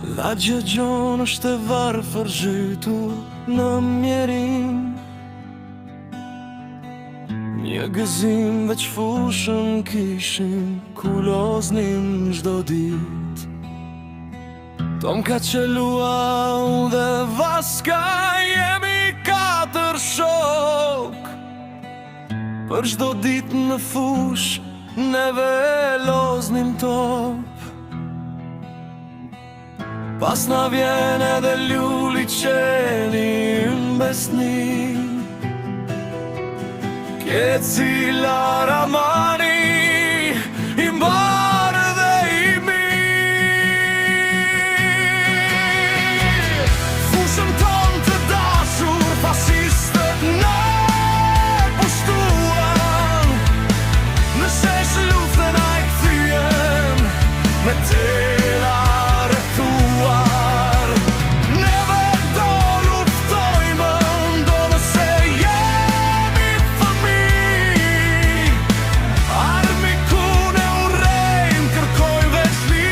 La gjëgjon është e varë fërgjitur në mjerim. Një gëzim veç fushën kishin, kuloznin gjdo dit. Tom ka qelua dhe vaska, jemi 4 shok. Për gjdo dit në fush, neve loznim top. Pas na vjen edhe ljuli qeni mbesni, ke cila ramani i mbarë dhe i mi. Fushën ton të dashur fasistët në pushtuan, në shesh luftën a i këthyën me tela rrethuar. Neve do luftojmë, ndonë se jemi fëmij. Armikun e urrejmë, kërkojmë veçli.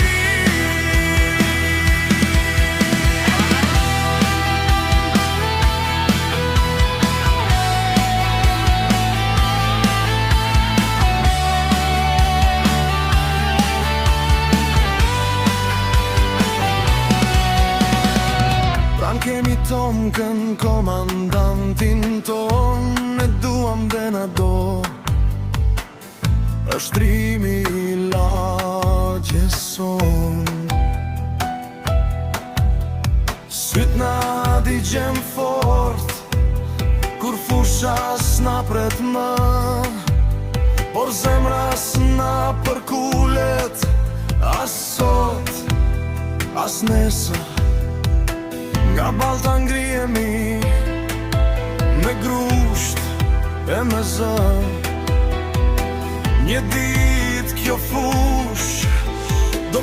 Kemi tomkën komandantin ton, e duam dhe na do. Është rimi i lagjes son. Syt na digjem fort, kur fusha s'na pret më, por zemra s'na përkullet, as sot, as nesër. Nga balta ngrihemi me grusht e me zë. Një dit kjo fush do